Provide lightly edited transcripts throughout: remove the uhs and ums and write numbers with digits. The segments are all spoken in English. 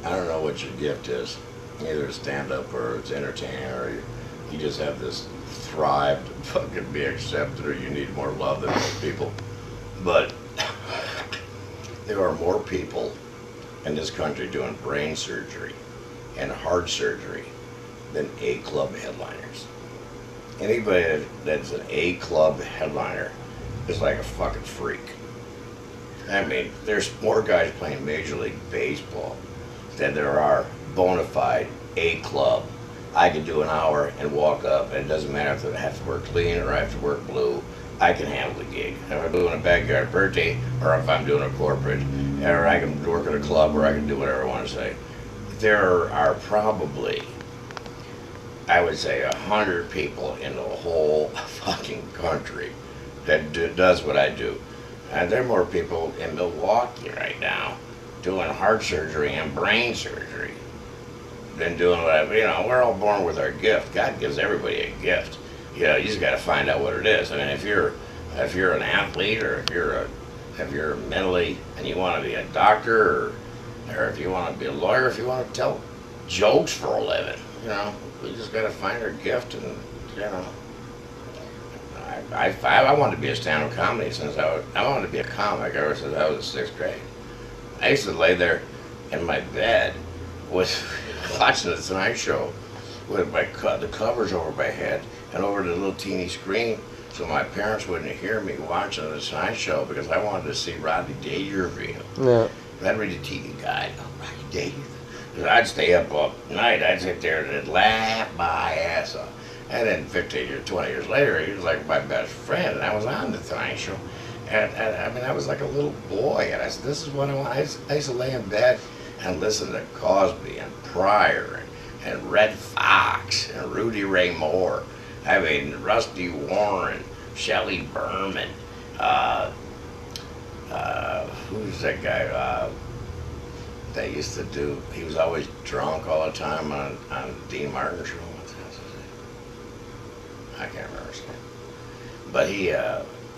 I don't know what your gift is. Either it's stand-up or it's entertaining, or you just have this thrive to fucking be accepted, or you need more love than most people. But there are more people in this country doing brain surgery and heart surgery than A club headliners. Anybody that's an A club headliner is like a fucking freak. I mean, there's more guys playing Major League Baseball than there are bona fide A club. I can do an hour and walk up, and it doesn't matter if I have to work clean or I have to work blue. I can handle the gig. If I'm doing a backyard birthday, or if I'm doing a corporate, or I can work at a club, or I can do whatever I want to say. There are probably, I would say, 100 people in the whole fucking country that does what I do. And there are more people in Milwaukee right now doing heart surgery and brain surgery than doing what I, we're all born with our gift. God gives everybody a gift. You just got to find out what it is. I mean, if you're an athlete, or if you're mentally and you want to be a doctor, or if you want to be a lawyer, if you want to tell jokes for a living, we just got to find our gift. And I wanted to be a stand-up comedy since I wanted to be a comic ever since I was in sixth grade. I used to lay there in my bed with watching the Tonight Show with the covers over my head and over the little teeny screen, so my parents wouldn't hear me watching the Tonight Show, because I wanted to see Rodney Dangerfield. Yeah. I'd read the TV guide. Rodney Dangerfield. I'd stay up all night. I'd sit there and laugh my ass off. And then 15 or 20 years later, he was like my best friend, and I was on the Tonight Show. And I mean, I was like a little boy, and I said, this is what I want. I used to lay in bed and listen to Cosby and Pryor and Red Fox and Rudy Ray Moore. I mean, Rusty Warren, Shelley Berman, who's that guy that used to do, he was always drunk all the time on Dean Martin's show. I can't remember his name. But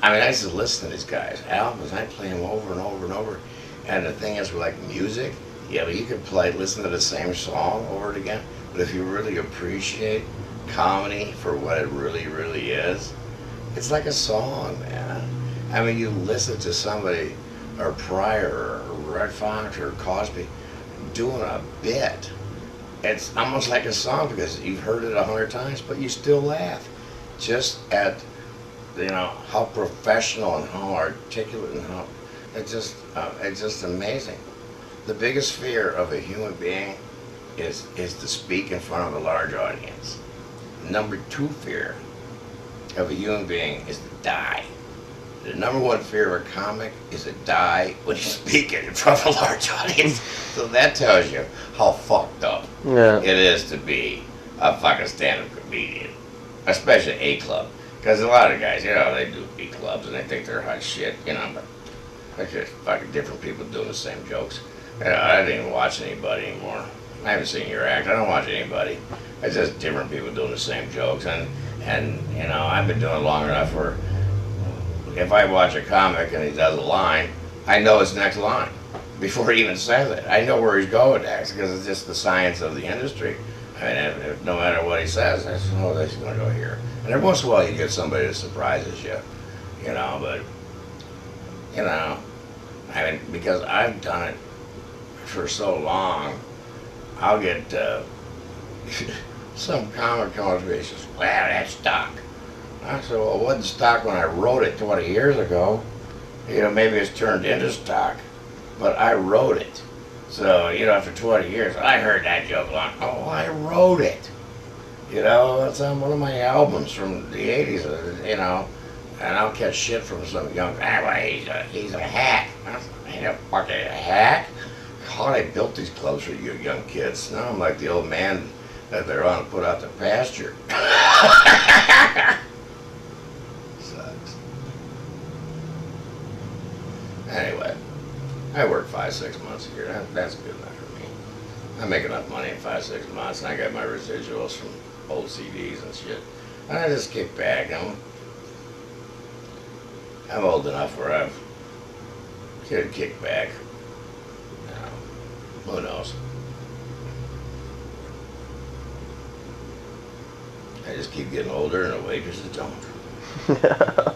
I used to listen to these guys' albums. I'd play them over and over and over. And the thing is, with like music, but you could listen to the same song over and again. But if you really appreciate comedy for what it really, really is, it's like a song, man. I mean, you listen to somebody, or Pryor, or Red Fox, or Cosby, doing a bit. It's almost like a song, because you've heard it 100 times, but you still laugh. Just at, how professional and how articulate and how, it's just amazing. The biggest fear of a human being is to speak in front of a large audience. Number 2 fear of a human being is to die. The number 1 fear of a comic is to die when he's speaking in front of a large audience. So that tells you how fucked up it is to be a fucking stand-up comedian, especially A club. Because a lot of guys, they do B clubs and they think they're hot shit, but it's just fucking different people doing the same jokes. I don't even watch anybody anymore. I haven't seen your act. I don't watch anybody. It's just different people doing the same jokes. And I've been doing it long enough where if I watch a comic and he does a line, I know his next line before he even says it. I know where he's going next, because it's just the science of the industry. I mean, if no matter what he says, I say, oh, this is going to go here. And every once in a while you get somebody that surprises you, but, I mean, because I've done it for so long, I'll get some comic come up to me and says, wow, that's stock. I said, well, it wasn't stock when I wrote it 20 years ago. Maybe it's turned into stock, but I wrote it. So, after 20 years, I heard that joke long. Oh, I wrote it. It's on one of my albums from the 80s, and I'll catch shit from some young guy. Well, he's a hack. I ain't a fucking hack. God, I built these clubs for you young kids. Now I'm like the old man that they're on to put out the pasture. Sucks. Anyway, I work 5-6 months a year. That's good enough for me. I make enough money in 5-6 months, and I got my residuals from old CDs and shit. And I just kick back. I'm old enough where I've could kick back. Who knows? I just keep getting older and the waitresses don't.